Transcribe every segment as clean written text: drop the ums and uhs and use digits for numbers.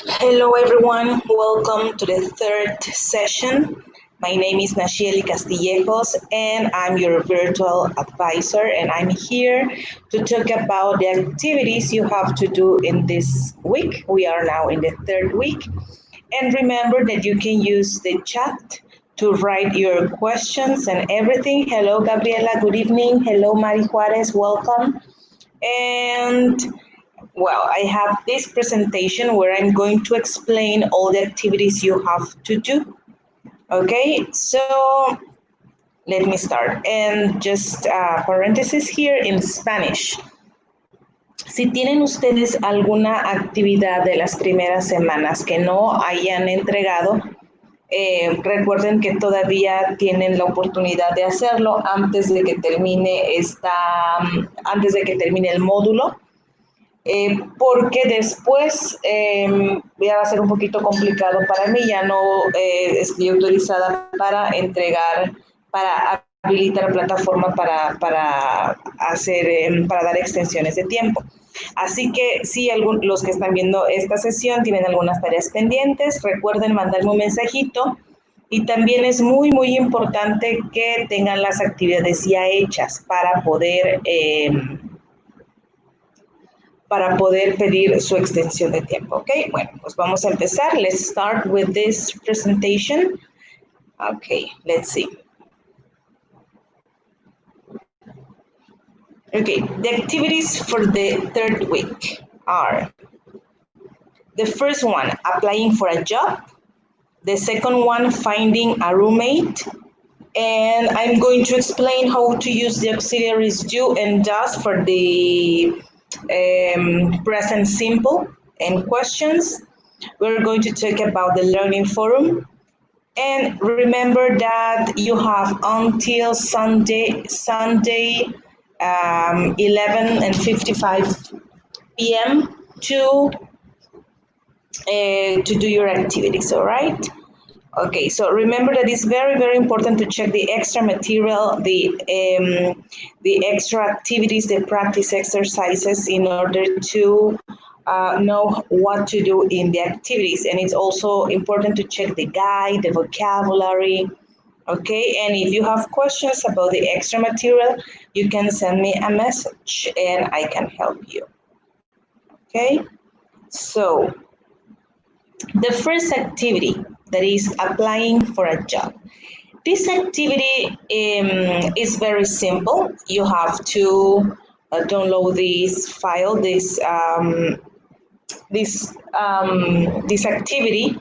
Hello everyone, welcome to the third session. My name is Nacheli Castillejos and I'm your virtual advisor, and I'm here to talk about the activities you have to do in this week. We are now in the third week, and remember that you can use the chat to write your questions and everything. Hello Gabriela, good evening. Hello Mari Juarez, welcome. And well, I have this presentation where I'm going to explain all the activities you have to do. Okay, so let me start. And just parenthesis here in Spanish. Si tienen ustedes alguna actividad de las primeras semanas que no hayan entregado, recuerden que todavía tienen la oportunidad de hacerlo antes de que termine antes de que termine el módulo. Porque después ya va a ser un poquito complicado para mí, ya no estoy autorizada para entregar, para habilitar plataforma para dar extensiones de tiempo. Así que si los que están viendo esta sesión tienen algunas tareas pendientes, recuerden mandarme un mensajito. Y también es muy, muy importante que tengan las actividades ya hechas para poder pedir su extensión de tiempo, ¿ok? Bueno, pues vamos a empezar. Let's start with this presentation. Okay, let's see. Okay, the activities for the third week are the first one, applying for a job. The second one, finding a roommate. And I'm going to explain how to use the auxiliaries do and does for the present simple and questions. We're going to talk about the learning forum. And remember that you have until Sunday 11:55 p.m. to do your activities, all right? Okay, so remember that it's very, very important to check the extra material, the extra activities, the practice exercises in order to know what to do in the activities. And it's also important to check the guide, the vocabulary, okay? And if you have questions about the extra material, you can send me a message and I can help you, okay? So the first activity, that is applying for a job. This activity is very simple. You have to download this file, this activity.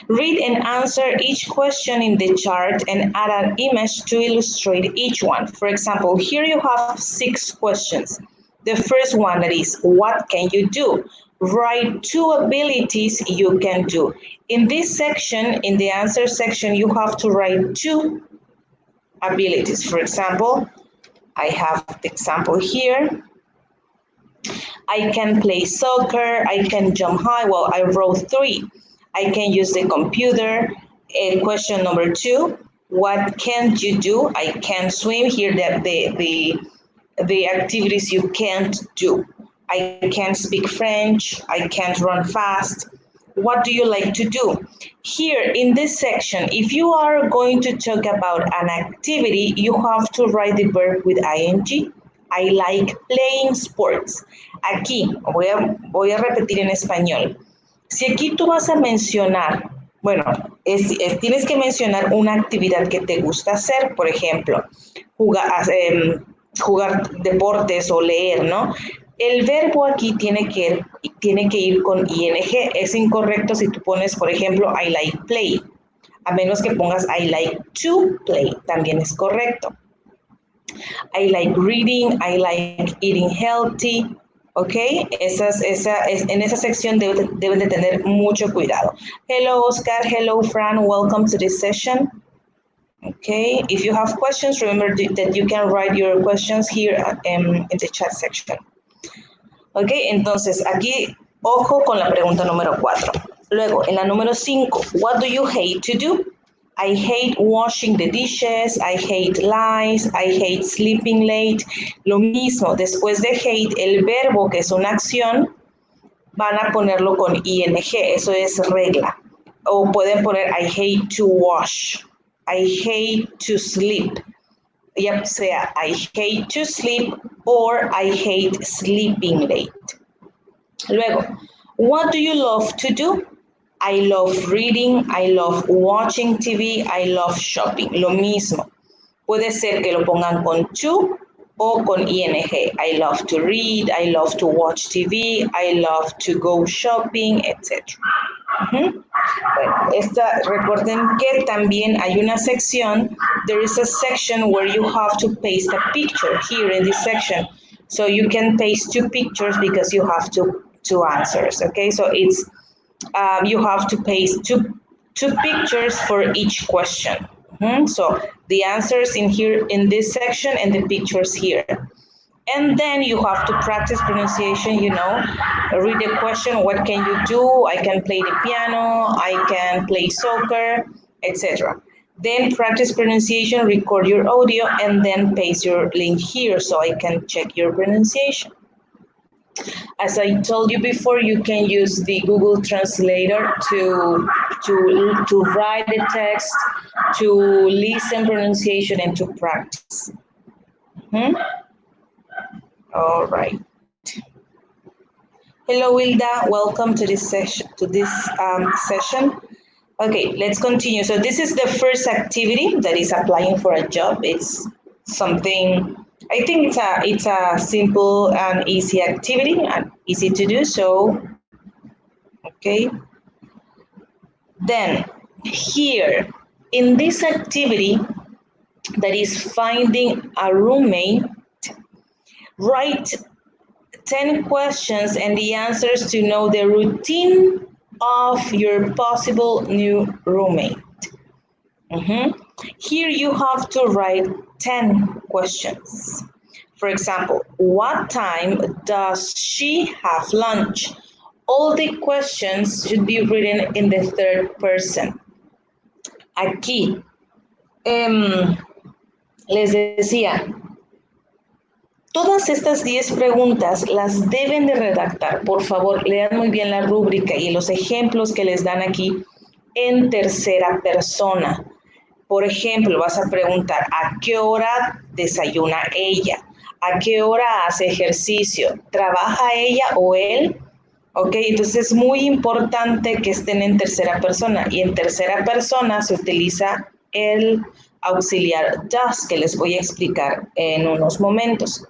Read and answer each question in the chart and add an image to illustrate each one. For example, here you have 6 questions. The first one, that is, what can you do? Write 2 abilities you can do. In this section, in the answer section, you have to write 2 abilities. For example, I have the example here. I can play soccer, I can jump high. Well, I wrote 3. I can use the computer. Question number 2, what can't you do? I can't swim. Here the activities you can't do. I can't speak French, I can't run fast. What do you like to do? Here in this section, if you are going to talk about an activity, you have to write the verb with ing. I like playing sports. Aquí, voy a repetir en español. Si aquí tú vas a mencionar, bueno, tienes que mencionar una actividad que te gusta hacer, por ejemplo, jugar deportes o leer, ¿no? El verbo aquí tiene que ir con ing. Es incorrecto si tú pones, por ejemplo, I like play. A menos que pongas I like to play, también es correcto. I like reading, I like eating healthy. ¿Ok? En esa sección deben de tener mucho cuidado. Hello, Oscar. Hello, Fran. Welcome to this session. Okay, if you have questions, remember that you can write your questions here in the chat section. Ok, entonces aquí, ojo con la pregunta número 4. Luego, en la número 5, what do you hate to do? I hate washing the dishes, I hate lies, I hate sleeping late. Lo mismo, después de hate, el verbo, que es una acción, van a ponerlo con ing, eso es regla. O pueden poner I hate to wash, I hate to sleep. Ya sea I hate to sleep or I hate sleeping late. Luego, what do you love to do? I love reading, I love watching TV, I love shopping. Lo mismo. Puede ser que lo pongan con to o con ing. I love to read, I love to watch TV, I love to go shopping, etc. Bueno, recuerden que también hay una sección, there is a section where you have to paste a picture here in this section. So you can paste 2 pictures because you have two answers, okay? So it's, you have to paste two pictures for each question. So the answers in here in this section and the pictures here. And then you have to practice pronunciation, you know, read the question, what can you do? I can play the piano, I can play soccer, etc. Then practice pronunciation, record your audio, and then paste your link here so I can check your pronunciation. As I told you before, you can use the Google Translator to write the text, to listen pronunciation, and to practice. All right. Hello, Wilda. Welcome to this session. Session. Okay, let's continue. So this is the first activity that is applying for a job. It's something. I think it's a simple and easy activity and easy to do. So, okay. Then here in this activity that is finding a roommate, write 10 questions and the answers to know the routine of your possible new roommate. Here you have to write 10 questions. For example, what time does she have lunch? All the questions should be written in the third person. Aquí, les decía, todas estas 10 preguntas las deben de redactar. Por favor, lean muy bien la rúbrica y los ejemplos que les dan aquí en tercera persona. Por ejemplo, vas a preguntar, ¿a qué hora desayuna ella? ¿A qué hora hace ejercicio? ¿Trabaja ella o él? Ok, entonces es muy importante que estén en tercera persona. Y en tercera persona se utiliza el auxiliar does, que les voy a explicar en unos momentos.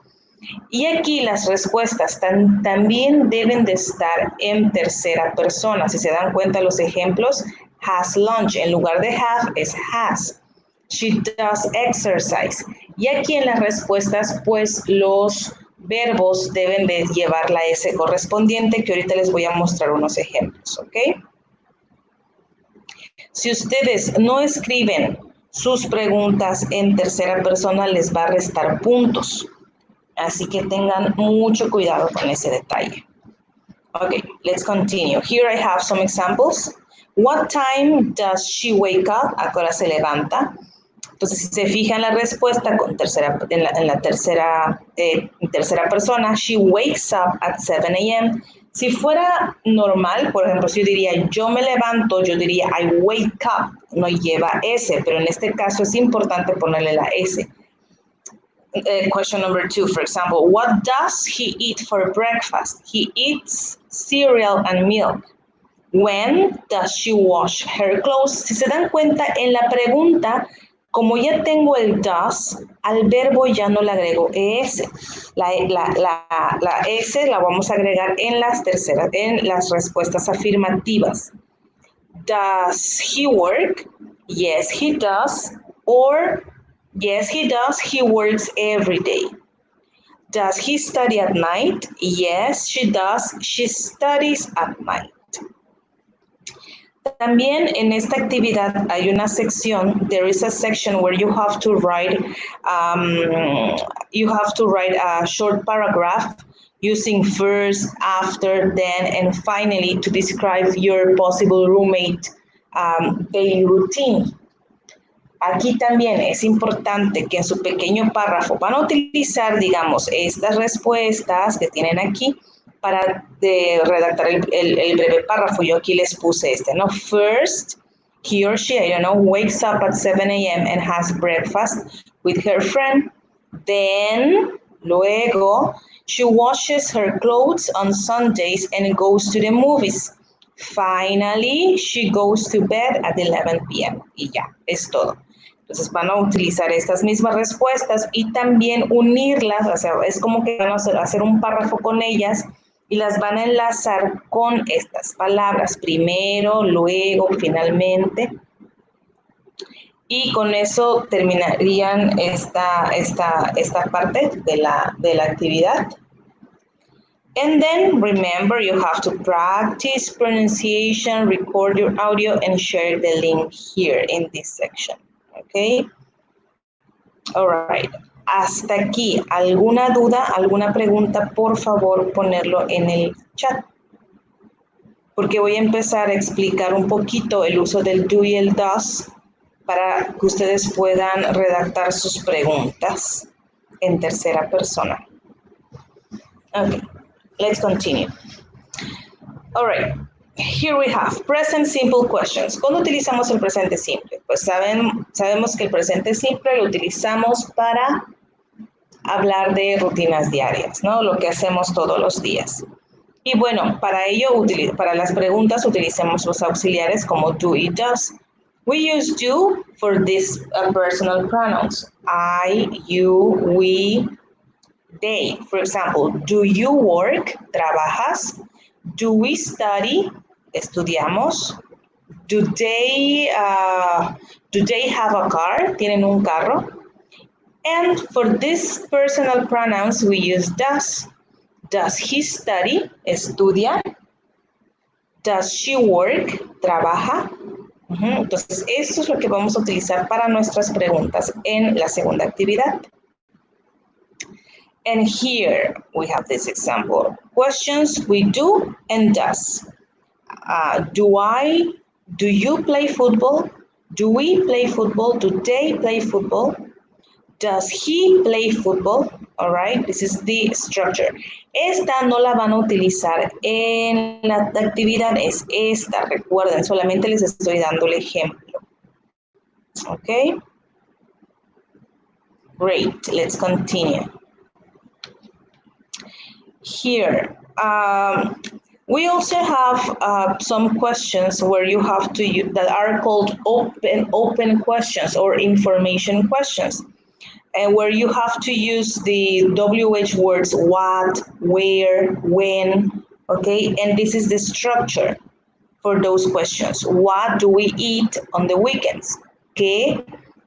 Y aquí las respuestas también deben de estar en tercera persona. Si se dan cuenta los ejemplos, has lunch, en lugar de have es has. She does exercise. Y aquí en las respuestas, pues los verbos deben de llevar la S correspondiente, que ahorita les voy a mostrar unos ejemplos, ¿ok? Si ustedes no escriben sus preguntas en tercera persona, les va a restar puntos. Así que tengan mucho cuidado con ese detalle. Okay, let's continue. Here I have some examples. What time does she wake up? ¿A qué hora se levanta? Entonces, si se fijan la respuesta con en tercera persona, she wakes up at 7 a.m. Si fuera normal, por ejemplo, si yo diría yo me levanto, yo diría I wake up, no lleva S, pero en este caso es importante ponerle la S. Question number 2, for example, what does he eat for breakfast? He eats cereal and milk. When does she wash her clothes? Si se dan cuenta, en la pregunta, como ya tengo el does, al verbo ya no le agrego ES. La S la vamos a agregar en las respuestas afirmativas. Does he work? Yes, he does. Or yes, he does. He works every day. Does he study at night? Yes, she does. She studies at night. También en esta actividad hay una sección, there is a section where you have to write a short paragraph using first, after, then, and finally to describe your possible roommate daily routine. Aquí también es importante que en su pequeño párrafo van a utilizar, digamos, estas respuestas que tienen aquí, redactar el breve párrafo. Yo aquí les puse este, ¿no? First, he or she, I don't know, wakes up at 7 a.m. and has breakfast with her friend. Then, luego, she washes her clothes on Sundays and goes to the movies. Finally, she goes to bed at 11 p.m. Y ya, es todo. Entonces van a utilizar estas mismas respuestas y también unirlas, o sea, es como que van a hacer un párrafo con ellas y las van a enlazar con estas palabras, primero, luego, finalmente. Y con eso terminarían esta parte de la actividad. And then remember, you have to practice pronunciation, record your audio, and share the link here in this section. Okay? All right. Hasta aquí. ¿Alguna duda, alguna pregunta? Por favor, ponerlo en el chat. Porque voy a empezar a explicar un poquito el uso del do y el does para que ustedes puedan redactar sus preguntas en tercera persona. Okay, let's continue. All right, here we have present simple questions. ¿Cuándo utilizamos el presente simple? Pues sabemos que el presente simple lo utilizamos para hablar de rutinas diarias, ¿no? Lo que hacemos todos los días. Y bueno, para ello, para las preguntas utilicemos los auxiliares como do y does. We use do for these personal pronouns. I, you, we, they. For example, do you work? ¿Trabajas? Do we study? ¿Estudiamos? Do they have a car? ¿Tienen un carro? And for these personal pronouns, we use does. Does he study? ¿Estudia? Does she work? ¿Trabaja? Entonces, esto es lo que vamos a utilizar para nuestras preguntas en la segunda actividad. And here we have this example. Questions we do and does. Do you play football? Do we play football? Do they play football? Does he play football? All right, this is the structure. Esta no la van a utilizar en la actividad, es esta, recuerden, solamente les estoy dando el ejemplo. Okay? Great, let's continue. Here, we also have some questions where you have to use, that are called open questions or information questions. And where you have to use the WH words what, where, when, okay? And this is the structure for those questions. What do we eat on the weekends? ¿Qué?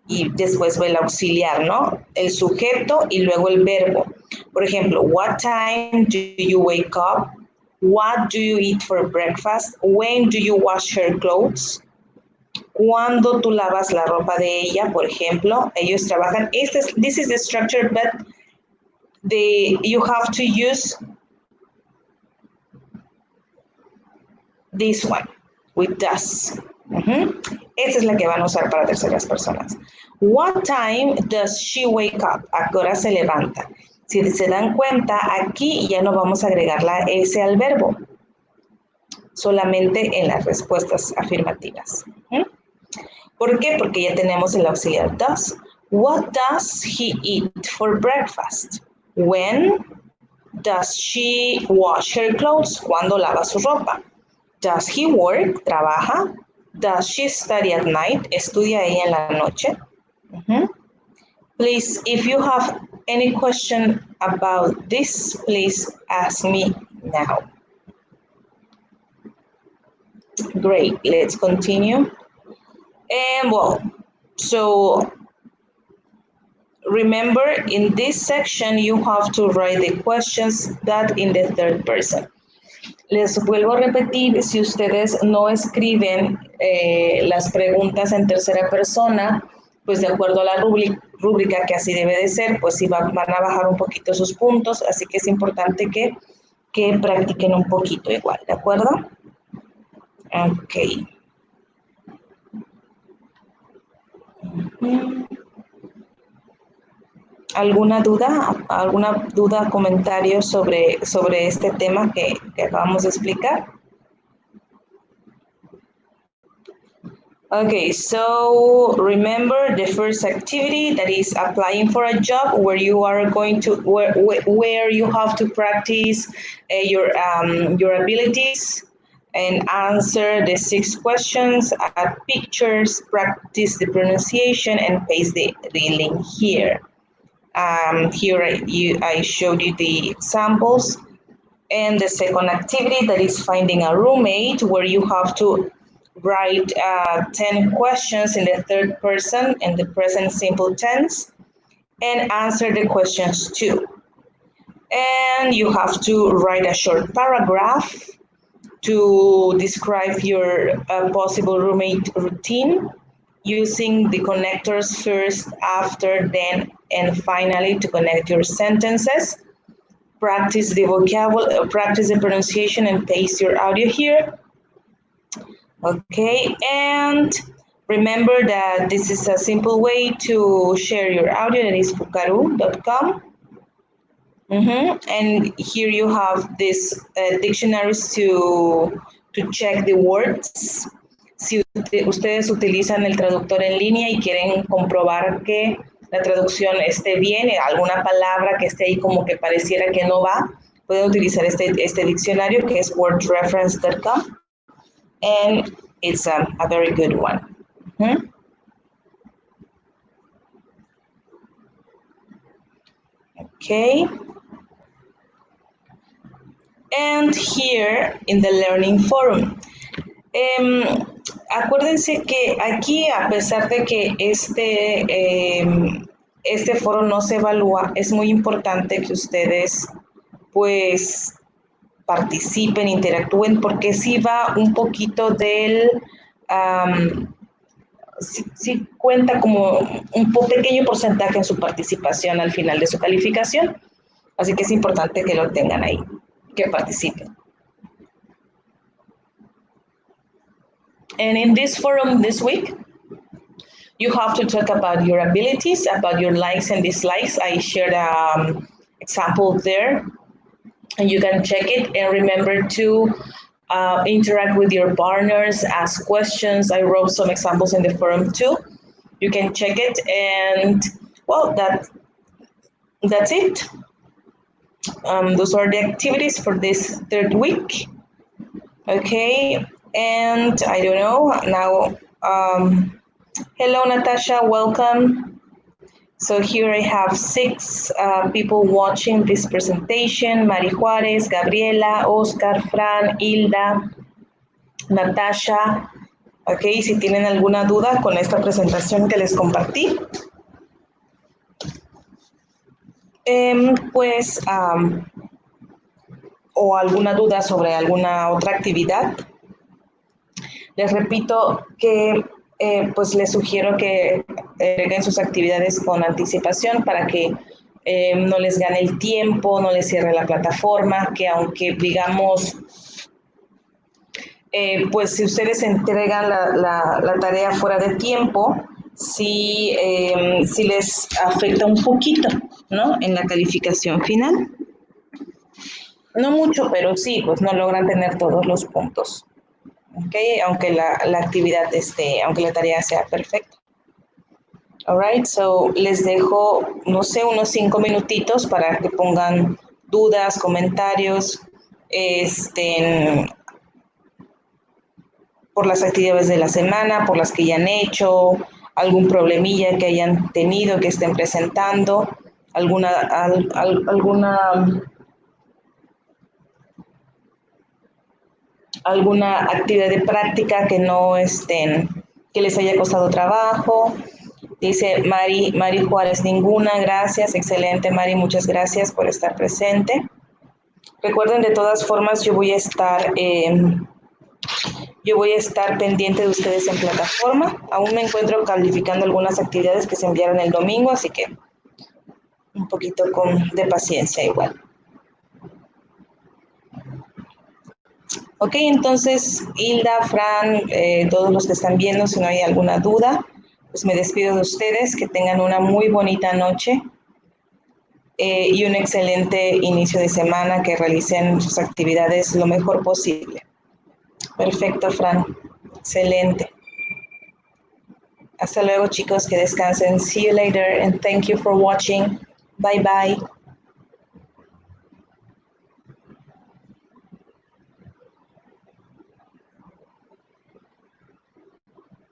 Y después va el auxiliar, ¿no? El sujeto y luego el verbo. Por ejemplo, what time do you wake up? What do you eat for breakfast? When do you wash your clothes? Cuando tú lavas la ropa de ella, por ejemplo, ellos trabajan. This is the structure, but you have to use this one with does. Esa es la que van a usar para terceras personas. What time does she wake up? ¿A qué hora se levanta? Si se dan cuenta, aquí ya no vamos a agregar la S al verbo, solamente en las respuestas afirmativas. ¿Por qué? Porque ya tenemos el auxiliar does. What does he eat for breakfast? When does she wash her clothes? ¿Cuándo lava su ropa? Does he work? ¿Trabaja? Does she study at night? ¿Estudia ella en la noche? Please, if you have any question about this, please ask me now. Great, let's continue. And well, so remember in this section you have to write the questions that in the third person. Les vuelvo a repetir, si ustedes no escriben las preguntas en tercera persona, pues de acuerdo a la rúbrica que así debe de ser, pues sí van a bajar un poquito sus puntos, así que es importante que practiquen un poquito igual, ¿de acuerdo? Ok. ¿Alguna duda, comentario sobre este tema que acabamos de explicar? Okay, so remember the first activity, that is applying for a job, where you are going to where you have to practice your abilities and answer the 6 questions, add pictures, practice the pronunciation, and paste the link here. Here I showed you the examples. And the second activity, that is finding a roommate, where you have to write 10 questions in the third person in the present simple tense and answer the questions too. And you have to write a short paragraph to describe your possible roommate routine using the connectors first, after, then, and finally to connect your sentences. Practice the vocabulary, practice the pronunciation, and paste your audio here. Okay, and remember that this is a simple way to share your audio, that is pukaru.com. And here you have these dictionaries to check the words. Si ustedes utilizan el traductor en línea y quieren comprobar que la traducción esté bien, alguna palabra que esté ahí como que pareciera que no va, pueden utilizar este diccionario que es wordreference.com, and it's a very good one. Okay. And here in the Learning Forum. Acuérdense que aquí, a pesar de que este foro no se evalúa, es muy importante que ustedes pues participen, interactúen, porque sí va un poquito del, sí cuenta como un pequeño porcentaje en su participación al final de su calificación, así que es importante que lo tengan ahí, que participen. And in this forum this week, you have to talk about your abilities, about your likes and dislikes. I shared an example there, and you can check it. And remember to interact with your partners, ask questions. I wrote some examples in the forum too. You can check it, and well, that's it. Those are the activities for this third week. Okay, and I don't know now. Hello, Natasha, welcome. So here I have 6 people watching this presentation: Mari Juárez, Gabriela, Oscar, Fran, Hilda, Natasha. Ok, si tienen alguna duda con esta presentación que les compartí, o alguna duda sobre alguna otra actividad, les repito que pues les sugiero que agreguen sus actividades con anticipación para que no les gane el tiempo, no les cierre la plataforma, que aunque digamos, pues si ustedes entregan la tarea fuera de tiempo, sí les afecta un poquito, ¿no? En la calificación final. No mucho, pero sí, pues no logran tener todos los puntos. Okay, aunque la actividad aunque la tarea sea perfecta. All right, so les dejo, no sé, unos 5 minutitos para que pongan dudas, comentarios, por las actividades de la semana, por las que ya han hecho, algún problemilla que hayan tenido, que estén presentando, alguna actividad de práctica que no que les haya costado trabajo. Dice Mari Juárez, ninguna, gracias, excelente Mari, muchas gracias por estar presente. Recuerden, de todas formas, yo voy a estar pendiente de ustedes en plataforma. Aún me encuentro calificando algunas actividades que se enviaron el domingo, así que un poquito de paciencia igual. Ok, entonces, Hilda, Fran, todos los que están viendo, si no hay alguna duda, pues me despido de ustedes, que tengan una muy bonita noche. y un excelente inicio de semana, que realicen sus actividades lo mejor posible. Perfecto, Fran. Excelente. Hasta luego, chicos, que descansen. See you later and thank you for watching. Bye bye.